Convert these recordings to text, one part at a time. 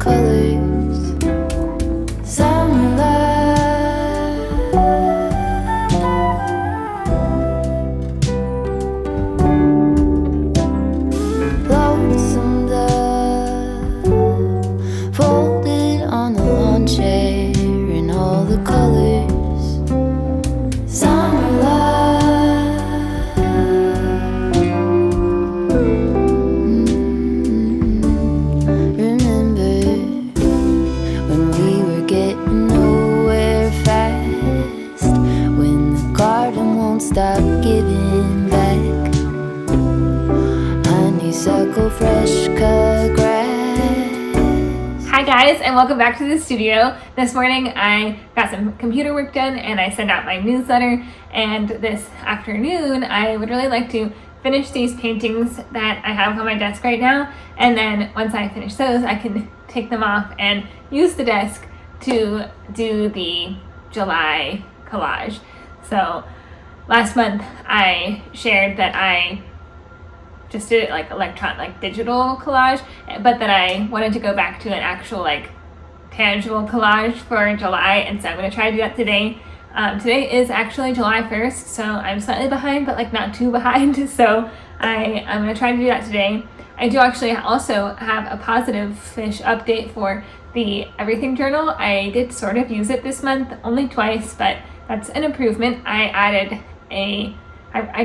colors. Summer love, lonesome dove, folded on the lawn chair in all the colors. Summer love, remember when we were getting nowhere fast, when the garden won't stop giving back honeysuckle fresh cut grass. Hi guys, and welcome back to the studio. This morning I got some computer work done and I sent out my newsletter, and this afternoon I would really like to finish these paintings that I have on my desk right now, and then once I finish those I can take them off and use the desk to do the July collage. So last month I shared that I just did it like digital collage, but that I wanted to go back to an actual tangible collage for July, and so I'm going to try to do that today. Today is actually July 1st, so I'm slightly behind, but not too behind, so I'm going to try to do that today. I do actually also have a positive-ish update for the Everything Journal. I did sort of use it this month, only twice, but that's an improvement. I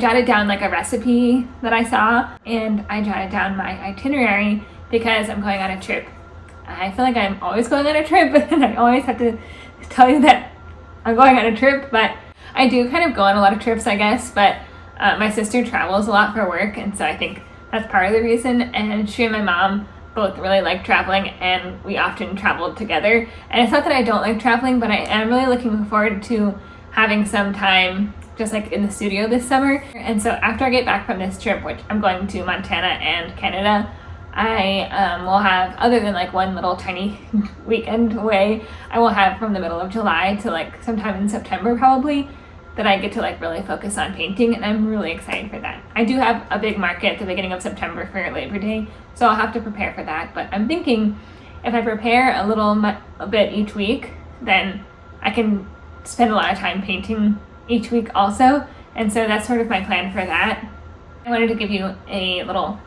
jotted down a recipe that I saw, and I jotted down my itinerary because I'm going on a trip. I feel like I'm always going on a trip, and I always have to tell you that I'm going on a trip, but I do kind of go on a lot of trips, I guess, but my sister travels a lot for work, and so I think that's part of the reason, and she and my mom both really like traveling, and we often traveled together. And it's not that I don't like traveling, but I am really looking forward to having some time just in the studio this summer. And so after I get back from this trip, which I'm going to Montana and Canada, I will have, other than one little tiny weekend away, I will have from the middle of July to sometime in September probably, that I get to really focus on painting, and I'm really excited for that. I do have a big market at the beginning of September for Labor Day, so I'll have to prepare for that, but I'm thinking if I prepare a bit each week, then I can spend a lot of time painting each week also, and so that's sort of my plan for that. I wanted to give you a little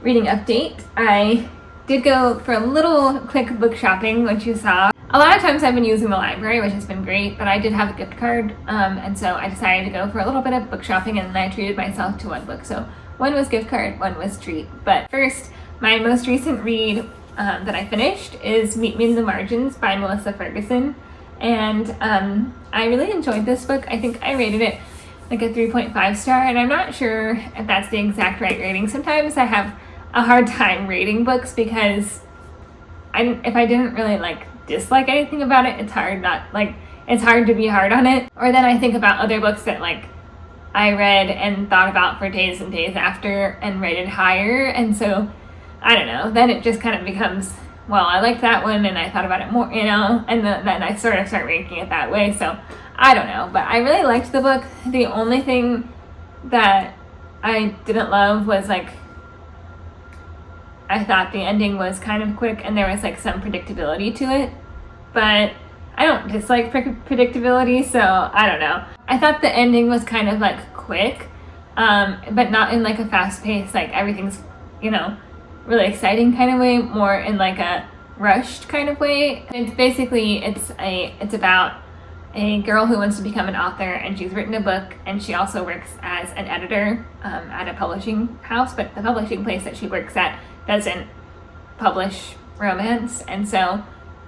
reading update. I did go for a little quick book shopping, which you saw. A lot of times I've been using the library, which has been great, but I did have a gift card, and so I decided to go for a little bit of book shopping, and then I treated myself to one book. So one was gift card, one was treat. But first, my most recent read that I finished is Meet Me in the Margins by Melissa Ferguson. And I really enjoyed this book. I think I rated it a 3.5 star, and I'm not sure if that's the exact right rating. Sometimes I have a hard time rating books because if I didn't really dislike anything about it, it's hard to be hard on it. Or then I think about other books that I read and thought about for days and days after and rated higher, and so I don't know, then it just kind of becomes, well, I liked that one and I thought about it more, and then I sort of start ranking it that way. So I don't know, but I really liked the book. The only thing that I didn't love was I thought the ending was kind of quick, and there was some predictability to it, but I don't dislike predictability, so I don't know. I thought the ending was kind of quick, but not in a fast pace, everything's really exciting kind of way, more in a rushed kind of way. It's about a girl who wants to become an author, and she's written a book, and she also works as an editor at a publishing house, but the publishing place that she works at doesn't publish romance, and so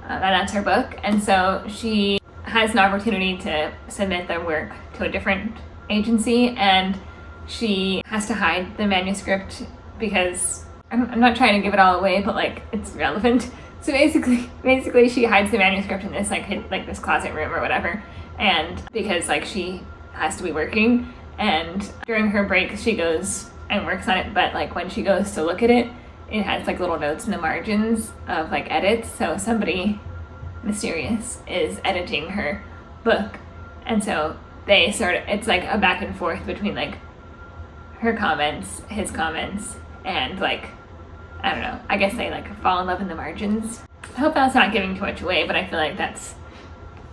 that's her book, and so she has an opportunity to submit the work to a different agency, and she has to hide the manuscript because I'm not trying to give it all away, but it's relevant. So basically she hides the manuscript in this this closet room or whatever, and because she has to be working, and during her break she goes and works on it, but when she goes to look at it, it has little notes in the margins of edits, so somebody mysterious is editing her book, and so they it's a back and forth between her comments, his comments, and I don't know, I guess they fall in love in the margins. I hope that's not giving too much away, but I feel like that's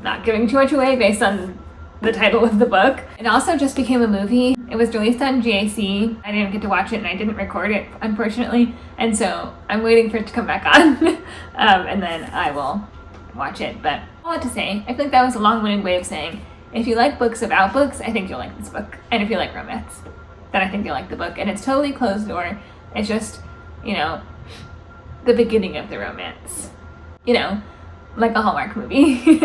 not giving too much away based on the title of the book. It also just became a movie. It was released on GAC. I didn't get to watch it and I didn't record it, unfortunately. And so I'm waiting for it to come back on and then I will watch it. But all to say, I feel like that was a long-winded way of saying, if you like books about books, I think you'll like this book. And if you like romance, then I think you'll like the book. And it's totally closed door. It's just, you know, the beginning of the romance. You know, like a Hallmark movie.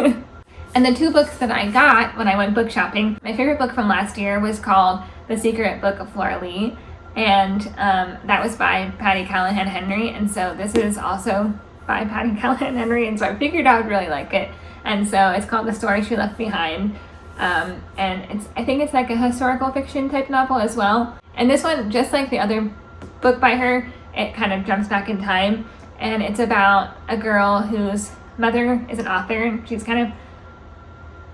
And the 2 books that I got when I went book shopping, my favorite book from last year was called The Secret Book of Flora Lee. And that was by Patty Callahan Henry. And so this is also by Patty Callahan Henry. And so I figured I would really like it. And so it's called The Story She Left Behind. And I think it's like a historical fiction type novel as well. And this one, just like the other book by her, it kind of jumps back in time. And it's about a girl whose mother is an author. She's kind of,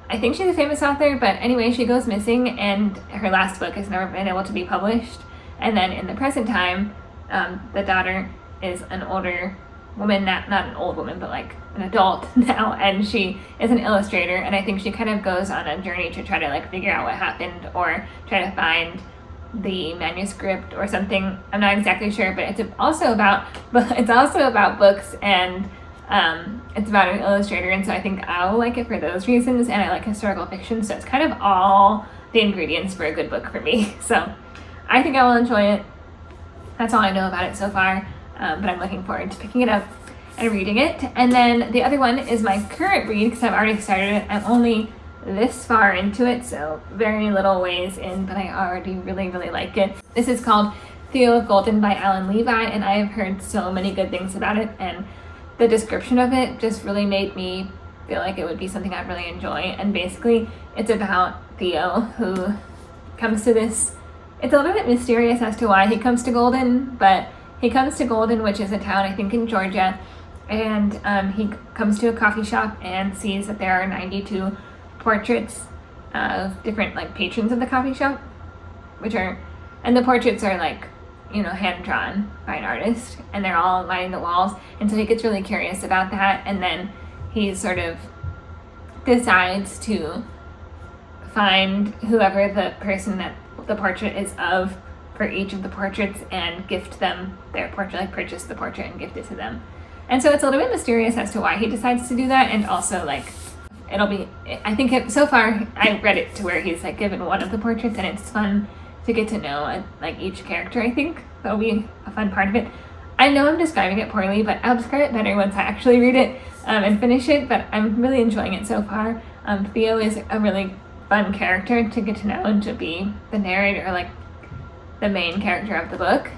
I think she's a famous author, but anyway, she goes missing and her last book has never been able to be published. And then in the present time, the daughter is an older woman, not an old woman, but like an adult now, and she is an illustrator, and I think she kind of goes on a journey to try to like figure out what happened or try to find the manuscript or something. I'm not exactly sure, but it's also about books, and it's about an illustrator, and so I think I'll like it for those reasons, and I like historical fiction, so it's kind of all the ingredients for a good book for me. So I think I will enjoy it. That's all I know about it so far, but I'm looking forward to picking it up and reading it. And then the other one is my current read, because I've already started it. I'm only this far into it, so very little ways in, but I already really, really like it. This is called Theo of Golden by Alan Levi, and I have heard so many good things about it, and the description of it just really made me feel like it would be something I'd really enjoy. And basically it's about Theo, who comes to this, it's a little bit mysterious as to why he comes to Golden, but he comes to Golden, which is a town I think in Georgia, and he comes to a coffee shop and sees that there are 92 portraits of different like patrons of the coffee shop, and the portraits are like, you know, hand drawn by an artist, and they're all lining the walls. And so he gets really curious about that, and then he sort of decides to find whoever the person that the portrait is of for each of the portraits and gift them their portrait, like purchase the portrait and gift it to them. And so it's a little bit mysterious as to why he decides to do that, and also like I think so far I read it to where he's like given one of the portraits, and it's fun to get to know like each character. I think that'll be a fun part of it. I know I'm describing it poorly, but I'll describe it better once I actually read it and finish it, but I'm really enjoying it so far. Theo is a really fun character to get to know and to be the narrator, like the main character of the book.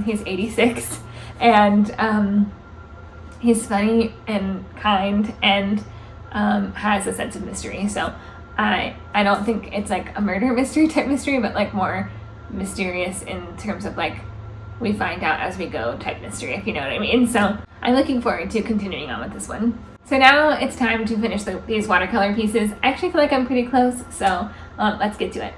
He's 86, and he's funny and kind, and has a sense of mystery. So I don't think it's like a murder mystery type mystery, but like more mysterious in terms of like we find out as we go type mystery, if you know what I mean. So I'm looking forward to continuing on with this one. So now it's time to finish these watercolor pieces. I actually feel like I'm pretty close, so let's get to it.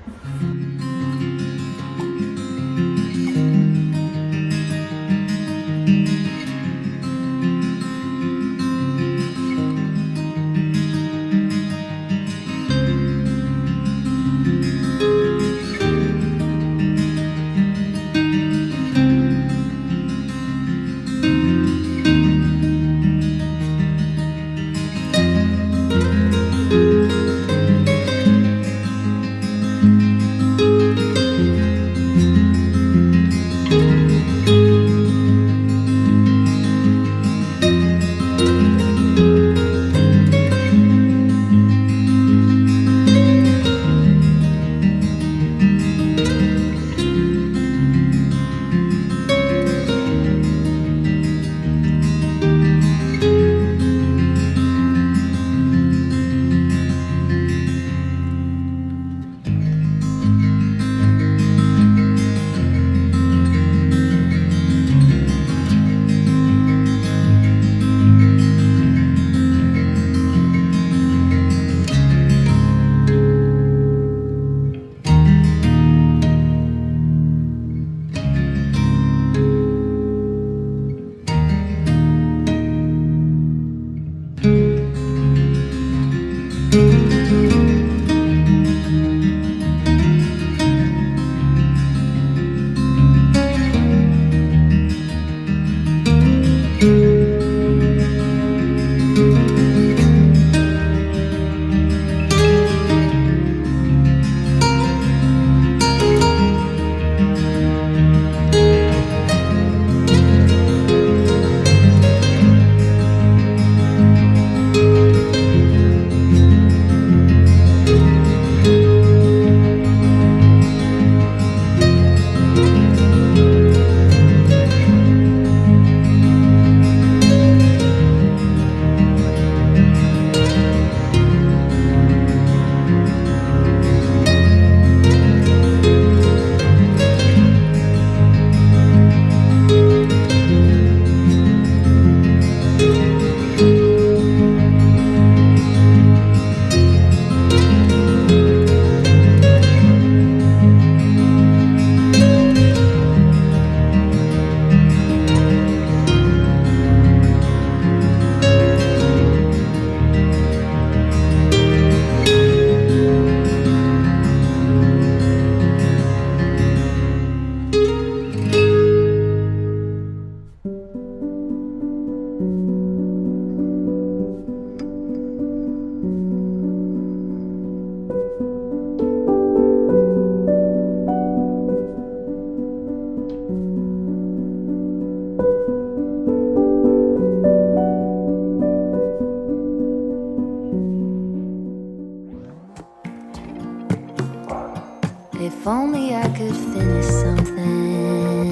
If only I could finish something,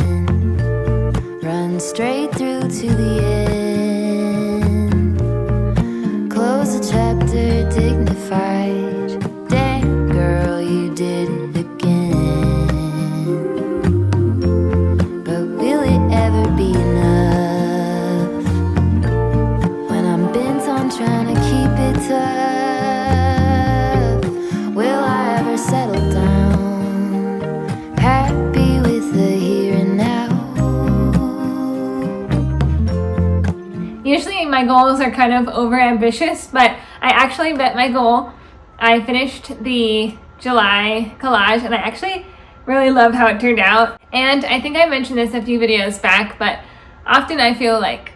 run straight through to the end, close a chapter dignified. Damn girl, you did it again. But will it ever be enough when I'm bent on trying to keep it tough? Will I ever settle down, happy with the here and now? Usually my goals are kind of over ambitious, but I actually met my goal. I finished the July collage and I actually really love how it turned out. And I think I mentioned this a few videos back, but often I feel like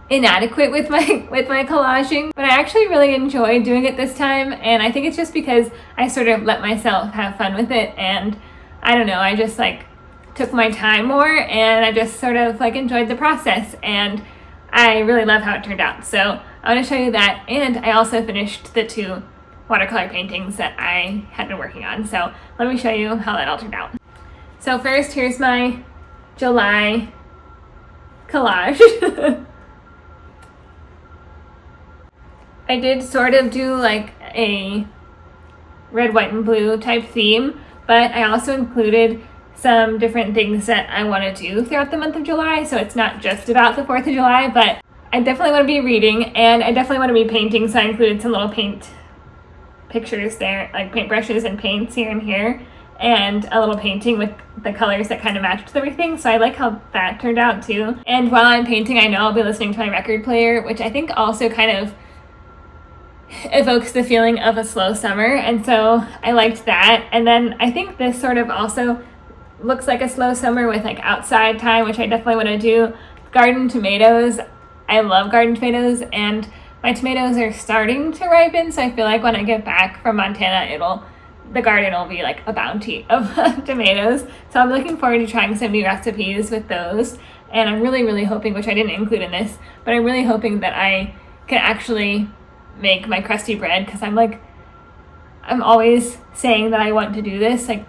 inadequate with my collaging, but I actually really enjoy doing it this time, and I think it's just because I sort of let myself have fun with it, and I don't know, I just like took my time more and I just sort of like enjoyed the process, and I really love how it turned out. So I want to show you that, and I also finished the 2 watercolor paintings that I had been working on. So let me show you how that all turned out. So first, here's my July collage. I did sort of do like a red, white, and blue type theme, but I also included some different things that I want to do throughout the month of July. So it's not just about the 4th of July, but I definitely want to be reading and I definitely want to be painting. So I included some little paint pictures there, like paintbrushes and paints here and here, and a little painting with the colors that kind of matched everything. So I like how that turned out too. And while I'm painting, I know I'll be listening to my record player, which I think also kind of evokes the feeling of a slow summer, and so I liked that. And then I think this sort of also looks like a slow summer with like outside time, which I definitely want to do. Garden tomatoes, I love garden tomatoes, and my tomatoes are starting to ripen, so I feel like when I get back from Montana, the garden will be like a bounty of tomatoes. So I'm looking forward to trying some new recipes with those, and I'm really hoping, which I didn't include in this, but I'm really hoping that I can actually make my crusty bread, because I'm always saying that I want to do this, like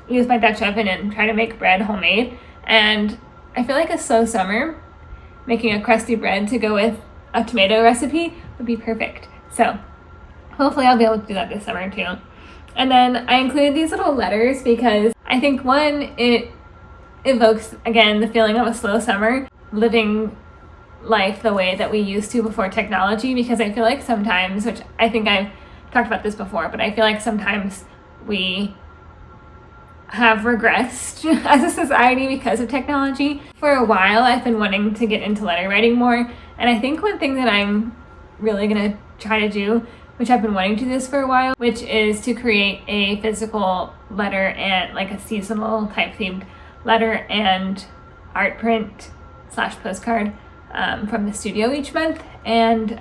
use my Dutch oven and try to make bread homemade, and I feel like a slow summer making a crusty bread to go with a tomato recipe would be perfect. So hopefully I'll be able to do that this summer too. And then I included these little letters because I think, one, it evokes again the feeling of a slow summer, living life the way that we used to before technology, because I feel like sometimes, which I think I've talked about this before, but I feel like sometimes we have regressed as a society because of technology. For a while I've been wanting to get into letter writing more, and I think one thing that I'm really gonna try to do, which I've been wanting to do this for a while, which is to create a physical letter and like a seasonal type themed letter and art print / postcard from the studio each month. And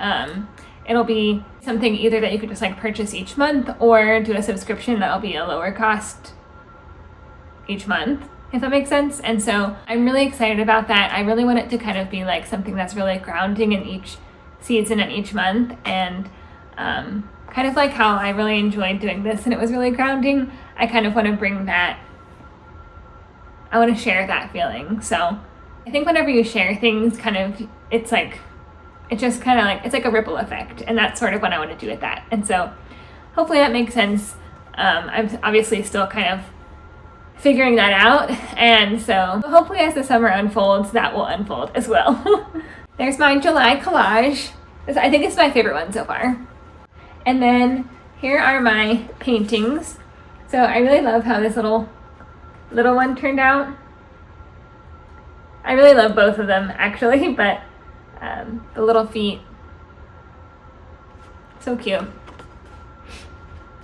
it'll be something either that you could just like purchase each month, or do a subscription that'll be a lower cost each month, if that makes sense. And so I'm really excited about that. I really want it to kind of be like something that's really grounding in each season and each month, and kind of like how I really enjoyed doing this and it was really grounding. I kind of want to bring that, I want to share that feeling. So I think whenever you share things, it's like a ripple effect, and that's sort of what I want to do with that. And so hopefully that makes sense. I'm obviously still kind of figuring that out, and so hopefully as the summer unfolds, that will unfold as well. There's my July collage. I think it's my favorite one so far. And then here are my paintings. So I really love how this little one turned out. I really love both of them actually, but the little feet, so cute.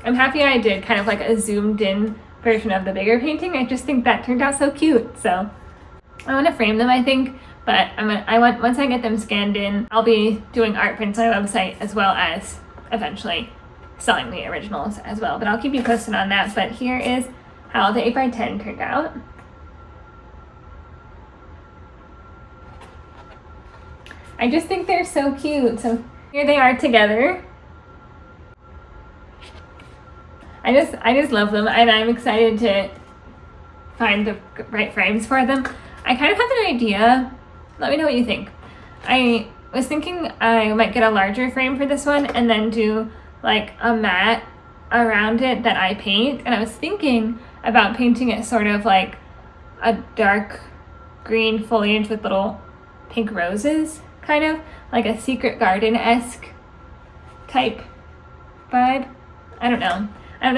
I'm happy I did kind of like a zoomed in version of the bigger painting. I just think that turned out so cute. So I want to frame them, I think, but once I get them scanned in, I'll be doing art prints on my website, as well as eventually selling the originals as well. But I'll keep you posted on that. But here is how the 8x10 turned out. I just think they're so cute. So here they are together. I just love them, and I'm excited to find the right frames for them. I kind of have an idea. Let me know what you think. I was thinking I might get a larger frame for this one and then do like a mat around it that I paint. And I was thinking about painting it sort of like a dark green foliage with little pink roses, kind of like a secret garden-esque type vibe. I don't know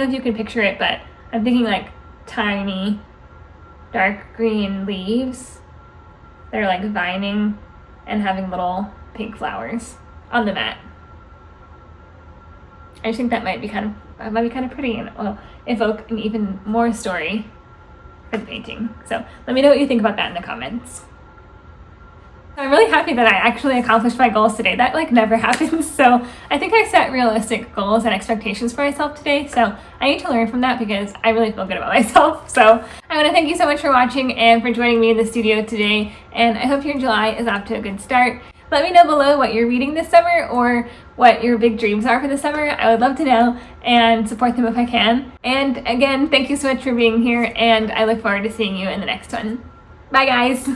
if you can picture it, but I'm thinking like tiny dark green leaves. They're like vining and having little pink flowers on the mat. I just think that might be kind of pretty and will evoke an even more story for the painting. So let me know what you think about that in the comments. I'm really happy that I actually accomplished my goals today. That like never happens. So I think I set realistic goals and expectations for myself today. So I need to learn from that because I really feel good about myself. So I want to thank you so much for watching and for joining me in the studio today. And I hope your July is off to a good start. Let me know below what you're reading this summer or what your big dreams are for the summer. I would love to know and support them if I can. And again, thank you so much for being here, and I look forward to seeing you in the next one. Bye guys!